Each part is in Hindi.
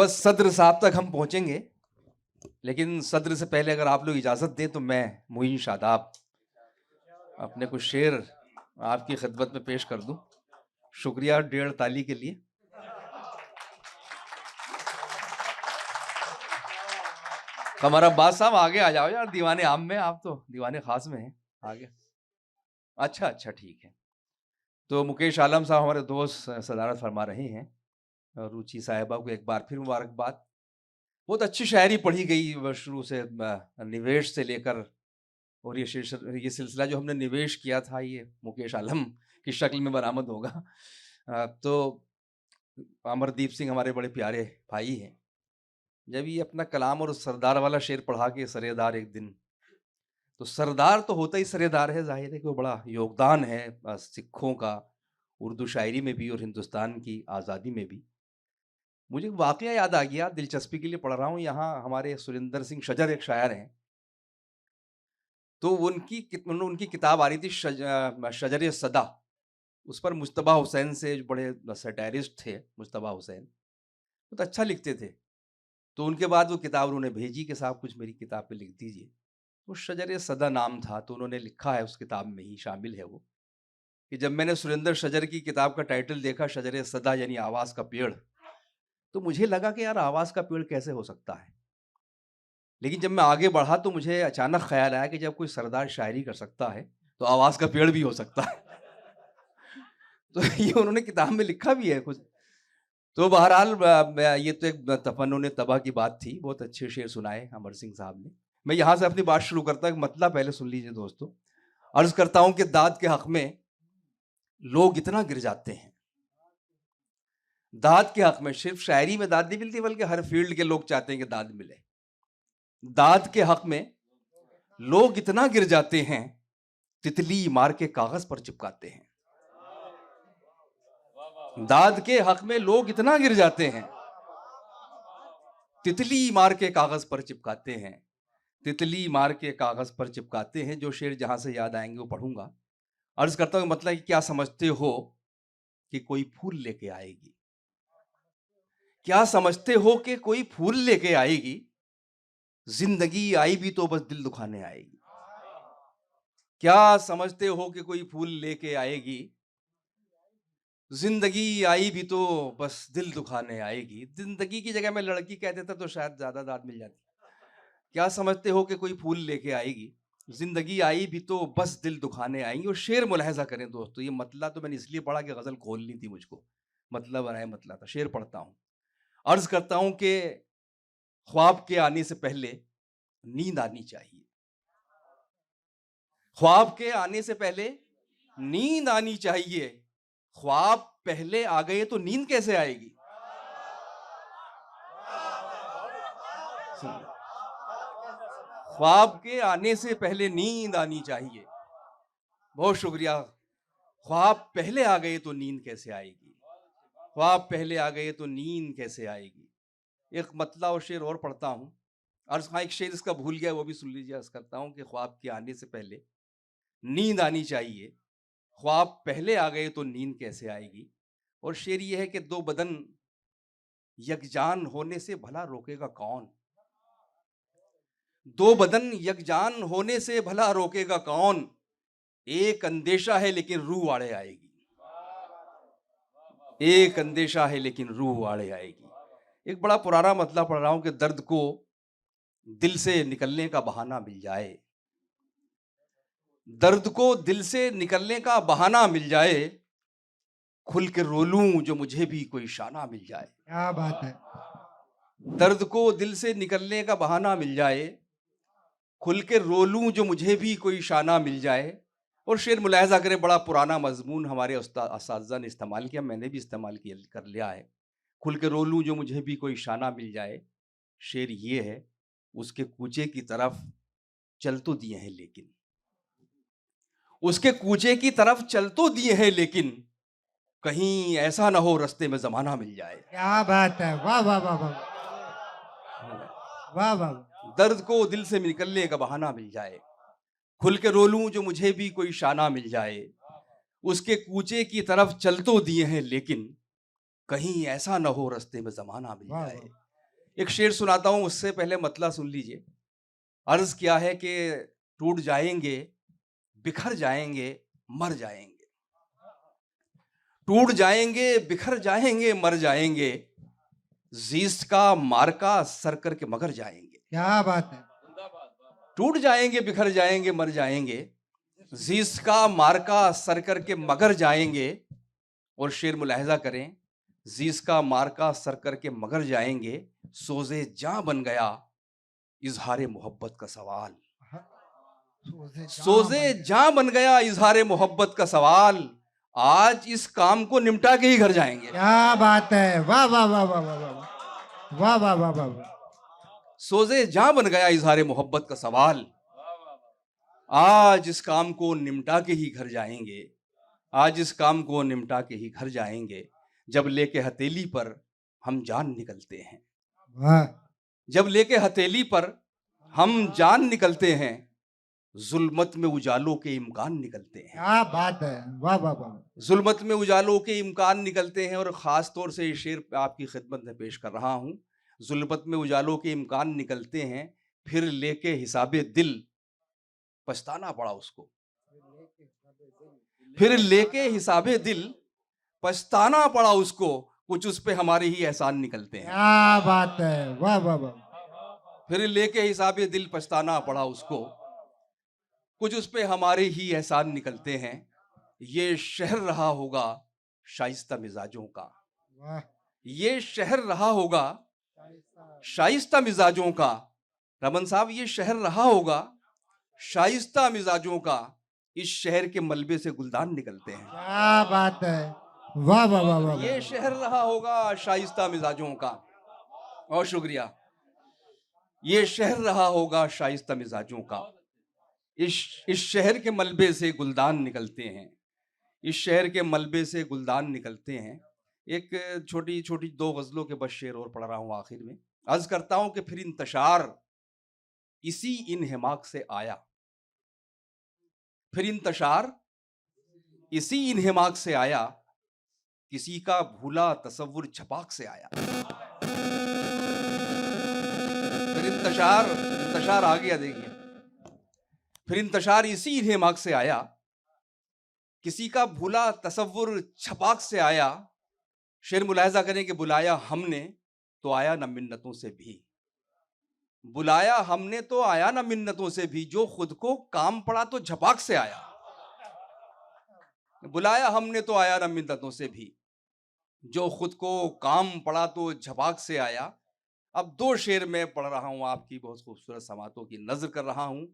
बस सद्र साहब तक हम पहुंचेंगे, लेकिन सद्र से पहले अगर आप लोग इजाज़त दें तो मैं मोइन शादाब अपने कुछ शेर आपकी खिदमत में पेश कर दूं। शुक्रिया 1.5 ताली के लिए। कमर अब्बास साहब आगे आ जाओ यार, दीवाने आम में, आप तो दीवाने खास में हैं। आगे। अच्छा अच्छा ठीक है। तो मुकेश आलम साहब हमारे दोस्त सदारत फरमा रहे हैं। रुचि साहिबा को एक बार फिर मुबारकबाद। बहुत अच्छी शायरी पढ़ी गई शुरू से, निवेश से लेकर, और ये सिलसिला जो हमने निवेश किया था ये मुकेश आलम की शक्ल में बरामद होगा। तो अमरदीप सिंह हमारे बड़े प्यारे भाई हैं। जब ये अपना कलाम और सरदार वाला शेर पढ़ा के सरेदार एक दिन, तो सरदार तो होता ही सरेदार है, जाहिर है कि वो बड़ा योगदान है सिखों का उर्दू शायरी में भी और हिंदुस्तान की आज़ादी में भी। मुझे वाकया याद आ गया, दिलचस्पी के लिए पढ़ रहा हूँ। यहाँ हमारे सुरिंदर सिंह शजर एक शायर हैं, तो उनकी किताब आ रही थी शजर सदा। उस पर मुज्तबा हुसैन से, जो बड़े सैटारिस्ट थे मुज्तबा हुसैन, बहुत अच्छा लिखते थे। तो उनके बाद वो किताब उन्होंने भेजी कि साहब कुछ मेरी किताब पे लिख दीजिए। तो शजर सदा नाम था, तो उन्होंने लिखा है, उस किताब में ही शामिल है वो, कि जब मैंने सुरेंद्र शजर की किताब का टाइटल देखा शजर सदा यानी आवाज़ का पेड़, तो मुझे लगा कि यार आवाज़ का पेड़ कैसे हो सकता है। लेकिन जब मैं आगे बढ़ा तो मुझे अचानक ख्याल आया कि जब कोई सरदार शायरी कर सकता है तो आवाज़ का पेड़ भी हो सकता है। तो ये उन्होंने किताब में लिखा भी है कुछ। तो बहरहाल ये तो एक तफन्नुन तबाह की बात थी। बहुत अच्छे शेर सुनाए अमर सिंह साहब ने। मैं यहाँ से अपनी बात शुरू करता हूँ। मतलब पहले सुन लीजिए दोस्तों। अर्ज करता हूँ कि दाद के हक में लोग इतना गिर जाते हैं। दाद के हक में सिर्फ शायरी में दाद नहीं मिलती, बल्कि हर फील्ड के लोग चाहते हैं कि दाद मिले। दाद के हक में लोग इतना गिर जाते हैं, तितली मार के कागज पर चिपकाते हैं। दाद के हक में लोग इतना गिर जाते हैं, तितली मार के कागज पर चिपकाते हैं। तितली मार के कागज पर चिपकाते हैं। जो शेर जहां से याद आएंगे वो पढ़ूंगा। अर्ज करता हूं, मतलब क्या समझते हो कि कोई फूल लेके आएगी? क्या समझते हो कि कोई फूल लेके आएगी? जिंदगी आई भी तो बस दिल दुखाने आएगी। क्या समझते हो कि कोई फूल लेके आएगी? जिंदगी आई भी तो बस दिल दुखाने आएगी। जिंदगी की जगह मैं लड़की कह देता तो शायद ज्यादा दाद मिल जाती। क्या समझते हो कि कोई फूल लेके आएगी? जिंदगी आई भी तो बस दिल दुखाने आएंगी। और शेर मुलाहिजा करें दोस्तों, ये मतलब तो मैंने इसलिए पढ़ा कि गजल खोलनी थी मुझको, मतलब बनाए मतलब था। शेर पढ़ता हूं। अर्ज करता हूं कि ख्वाब के आने से पहले नींद आनी चाहिए। ख्वाब के आने से पहले नींद आनी चाहिए। ख्वाब पहले आ गए तो नींद कैसे आएगी? ख्वाब के आने से पहले नींद आनी चाहिए। बहुत शुक्रिया। ख्वाब पहले आ गए तो नींद कैसे आएगी? ख्वाब पहले आ गए तो नींद कैसे आएगी? एक मतला और शेर और पढ़ता हूं। अर्ज, हाँ एक शेर इसका भूल गया, वो भी सुन लीजिए। अर्ज करता हूं कि ख्वाब के आने से पहले नींद आनी चाहिए। ख्वाब पहले आ गए तो नींद कैसे आएगी? और शेर ये है कि दो बदन यकजान होने से भला रोकेगा कौन? दो बदन यकजान होने से भला रोकेगा कौन? एक अंदेशा है लेकिन रूह आड़े आएगी। एक अंदेशा है लेकिन रूह आड़े आएगी। एक बड़ा पुराना मतलब पढ़ रहा हूं कि दर्द को दिल से निकलने का बहाना मिल जाए। दर्द को दिल से निकलने का बहाना मिल जाए। खुल के रो लूं जो मुझे भी कोई शाना मिल जाए। क्या बात है। दर्द को दिल से निकलने का बहाना मिल जाए। खुल के रो लूं जो मुझे भी कोई शाना मिल जाए। और शेर मुलाहिजा करें, बड़ा पुराना मजमून हमारे उस्ताद ने इस्तेमाल किया, मैंने भी इस्तेमाल किया कर लिया है। खुल के रो लूं जो मुझे भी कोई शाना मिल जाए। शेर ये है, उसके कूचे की तरफ चल तो दिए हैं लेकिन, उसके कूचे की तरफ चल तो दिए हैं लेकिन, कहीं ऐसा ना हो रास्ते में जमाना मिल जाए। क्या बात है। वाह वाह वाह वाह वाह वाह। दर्द को दिल से निकलने का बहाना मिल जाए। खुल के रो लूं जो मुझे भी कोई शाना मिल जाए। उसके कूचे की तरफ चल तो दिए हैं लेकिन, कहीं ऐसा ना हो रास्ते में जमाना मिल वाह जाए। वाह। एक शेर सुनाता हूं, उससे पहले मतला सुन लीजिए। अर्ज किया है कि टूट जाएंगे, बिखर जाएंगे, मर जाएंगे। टूट जाएंगे, बिखर जाएंगे, मर जाएंगे, जीस्त का मार्का सर करके मगर जाएंगे। क्या बात है। टूट जाएंगे, बिखर जाएंगे, मर जाएंगे, जीस्त का मार्का सर करके मगर जाएंगे। और शेर मुलाहिजा करें, जीस का मार्का सर करके मगर जाएंगे, सोजे जां बन गया इजहारे मोहब्बत का सवाल। सोजे जां बन गया इजहारे मोहब्बत का सवाल, आज इस काम को निपटा के ही घर जाएंगे। क्या बात है। वाह वाह वाह वाह वाह वाह वाह वाह वाह वाह वाह। सोजे जां बन गया इजहारे मोहब्बत का सवाल, आज इस काम को निपटा के ही घर जाएंगे। आज इस काम को निपटा के ही घर जाएंगे, जब लेके हथेली पर हम जान निकलते हैं। वाह। जब लेके हथेली पर हम जान निकलते हैं, जुल्मत में उजालों के इम्कान निकलते हैं। क्या बात है। वाह वाह वाह। जुल्मत में उजालों के इम्कान निकलते हैं। और ख़ास तौर से ये शेर आपकी खिदमत में पेश कर रहा हूँ। जुल्मत में उजालों के इम्कान निकलते हैं, फिर लेके हिसाबे दिल पछताना पड़ा उसको। फिर लेके हिसाबे दिल पछताना पड़ा उसको, कुछ उस पे हमारे ही एहसान निकलते हैं। क्या बात है। वाह वाह वाह। फिर लेके हिसाबे दिल पछताना पड़ा उसको, कुछ उस पे हमारे ही एहसान निकलते हैं। ये शहर रहा होगा शाइस्ता मिजाजों का, वाह। ये शहर रहा होगा शाइस्ता मिजाजों का। रमन साहब, ये शहर रहा होगा शाइस्ता मिजाजों का, इस शहर के मलबे से गुलदान निकलते हैं। क्या बात है। वाह वाह वाह वाह। ये शहर रहा होगा शाइस्ता मिजाजों का। और शुक्रिया। ये शहर रहा होगा शाइस्ता मिजाजों का, इस शहर के मलबे से गुलदान निकलते हैं। इस शहर के मलबे से गुलदान निकलते हैं। एक छोटी छोटी दो गजलों के बस शेर और पढ़ रहा हूं आखिर में। अर्ज करता हूं कि फिर इंतशार इसी इन्हिमाक से आया, फिर इंतशार इसी इन्हिमाक से आया, किसी का भूला तसव्वुर छपाक से आया। फिर इंतशार इंतशार आ गया, देखिए। फिर इंतशार इसी इन्हिमाक से आया, किसी का भूला तसव्वुर छपाक से आया। शेर मुलाहिजा करें कि बुलाया हमने तो आया न मिन्नतों से भी। बुलाया हमने तो आया न मिन्नतों से भी, जो खुद को काम पड़ा तो झपाक से आया। बुलाया हमने तो आया न मिन्नतों से भी, जो खुद को काम पड़ा तो झपाक से आया। अब दो शेर में पढ़ रहा हूं, आपकी बहुत खूबसूरत समातों की नजर कर रहा हूं।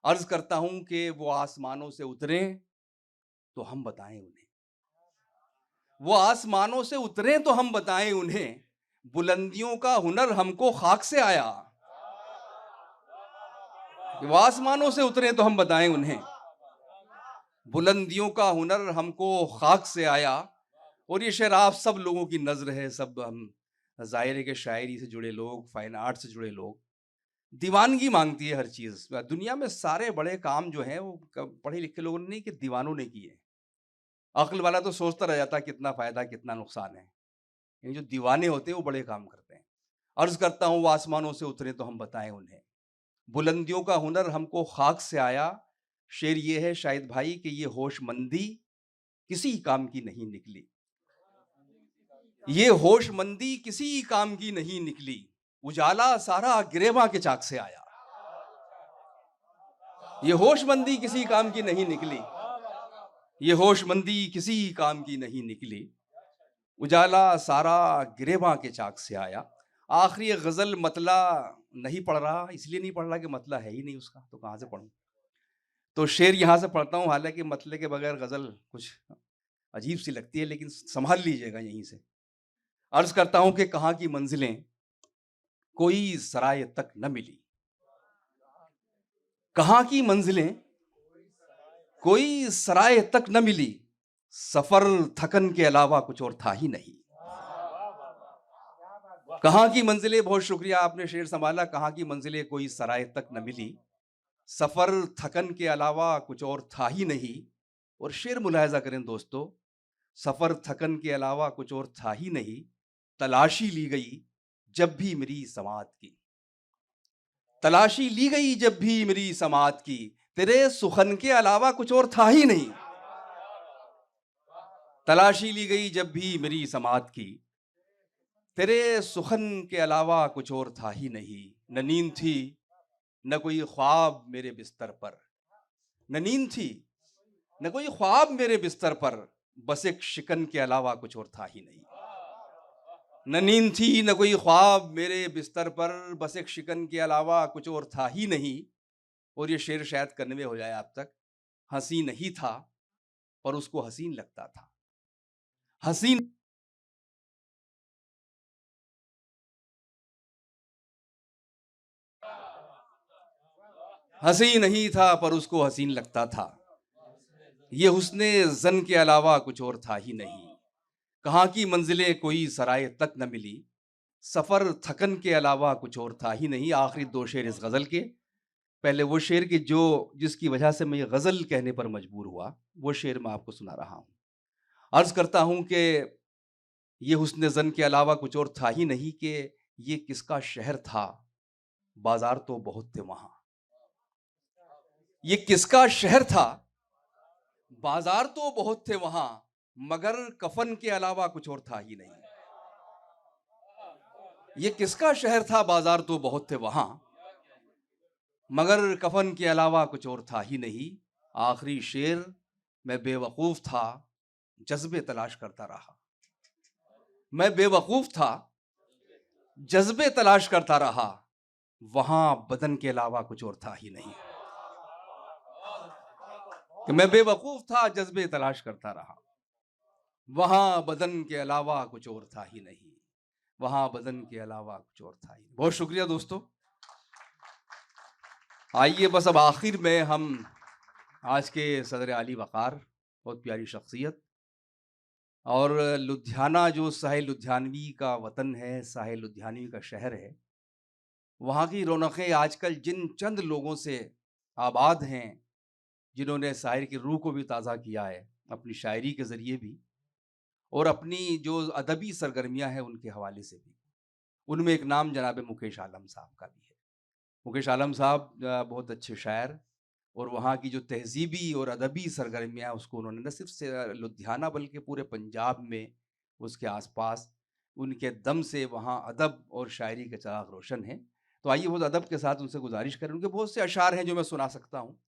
अर्ज करता हूं कि वो आसमानों से उतरे तो हम बताएं उन्हें, वो आसमानों से उतरे तो हम बताएं उन्हें, बुलंदियों का हुनर हमको खाक से आया। वो आसमानों से उतरे तो हम बताएं उन्हें, बुलंदियों का हुनर हमको खाक से आया। और ये शेर आप सब लोगों की नजर है, सब हम ज़ाहिर के शायरी से जुड़े लोग, फाइन आर्ट से जुड़े लोग। दीवानगी मांगती है हर चीज। दुनिया में सारे बड़े काम जो हैं वो पढ़े लिखे लोगों ने नहीं कि दीवानों ने किए। अक्ल वाला तो सोचता रह जाता है कितना फायदा कितना नुकसान है, लेकिन जो दीवाने होते हैं वो बड़े काम करते हैं। अर्ज करता हूँ वो आसमानों से उतरे तो हम बताएं उन्हें, बुलंदियों का हुनर हमको खाक से आया। शेर ये है शाहिद भाई कि ये होशमंदी किसी काम की नहीं निकली, ये होशमंदी किसी काम की नहीं निकली, उजाला सारा गिरेबां के चाक से आया। ये होशमंदी किसी काम की नहीं निकली, ये होशमंदी किसी काम की नहीं निकली, उजाला सारा गिरेबां के चाक से आया। आखिरी गजल मतला नहीं पढ़ रहा, इसलिए नहीं पढ़ रहा कि मतला है ही नहीं उसका, तो कहां से पढ़ूं। तो शेर यहां से पढ़ता हूं, हालांकि मतले के बगैर गजल कुछ अजीब सी लगती है, लेकिन संभाल लीजिएगा यहीं से। अर्ज करता हूं कि कहां की मंजिलें कोई सराय तक न मिली, कहां की मंजिलें कोई सराय तक न मिली, सफर थकन के अलावा कुछ और था ही नहीं। कहां की मंजिलें, बहुत शुक्रिया आपने शेर संभाला। कहां की मंजिलें कोई सराय तक न मिली, सफर थकन के अलावा कुछ और था ही नहीं। और शेर मुलाहिजा करें दोस्तों, सफर थकन के अलावा कुछ और था ही नहीं, तलाशी ली गई जब भी मेरी समात की, तलाशी ली गई जब भी मेरी समात की, तेरे सुखन के अलावा कुछ और था ही नहीं। तलाशी ली गई जब भी मेरी समात की, तेरे सुखन के अलावा कुछ और था ही नहीं। न नींद थी न कोई ख्वाब मेरे बिस्तर पर, न नींद थी न कोई ख्वाब मेरे बिस्तर पर, बस एक शिकन के अलावा कुछ और था ही नहीं। न नींद थी न कोई ख्वाब मेरे बिस्तर पर, बस एक शिकन के अलावा कुछ और था ही नहीं। और ये शेर शायद कन्वे हो जाए आप तक। हंसी नहीं था पर उसको हसीन लगता था। हसीन हंसी नहीं था पर उसको हसीन लगता था। ये हुस्ने जन के अलावा कुछ और था ही नहीं। कहाँ की मंजिलें कोई सराय तक न मिली, सफर थकन के अलावा कुछ और था ही नहीं। आखिरी दो शेर इस गजल के। पहले वो शेर की जो जिसकी वजह से मैं ये गजल कहने पर मजबूर हुआ, वो शेर मैं आपको सुना रहा हूँ। अर्ज करता हूँ कि ये हुस्न जन के अलावा कुछ और था ही नहीं, कि ये किसका शहर था, बाजार तो बहुत थे वहां। ये किसका शहर था, बाजार तो बहुत थे वहां, मगर कफन के अलावा कुछ और था ही नहीं। ये किसका शहर था, बाजार तो बहुत थे वहां, मगर कफन के अलावा कुछ और था ही नहीं। आखिरी शेर, मैं बेवकूफ था जज्बे तलाश करता रहा। मैं बेवकूफ था जज्बे तलाश करता रहा, वहां बदन के अलावा कुछ और था ही नहीं। कि मैं बेवकूफ था जज्बे तलाश करता रहा, वहां बदन के अलावा कुछ और था ही नहीं। वहां बदन के अलावा कुछ और था ही नहीं। बहुत शुक्रिया दोस्तों। आइए बस अब आखिर में हम आज के सदर आली वक़ार, बहुत प्यारी शख्सियत, और लुधियाना जो साहिल लुधियानवी का वतन है, साहिल लुधियानवी का शहर है, वहाँ की रौनकें आजकल जिन चंद लोगों से आबाद हैं, जिन्होंने शायर की रूह को भी ताज़ा किया है अपनी शायरी के ज़रिए भी, और अपनी जो अदबी सरगर्मियाँ हैं उनके हवाले से भी। उनमें एक नाम जनाब मुकेश आलम साहब का भी है। मुकेश आलम साहब बहुत अच्छे शायर, और वहाँ की जो तहज़ीबी और अदबी सरगर्मियाँ हैं उसको उन्होंने न सिर्फ से लुधियाना बल्कि पूरे पंजाब में, उसके आसपास, उनके दम से वहाँ अदब और शायरी के चिराग रोशन हैं। तो आइए वो अदब के साथ उनसे गुजारिश करें। उनके बहुत से अशार हैं जो मैं सुना सकता हूँ।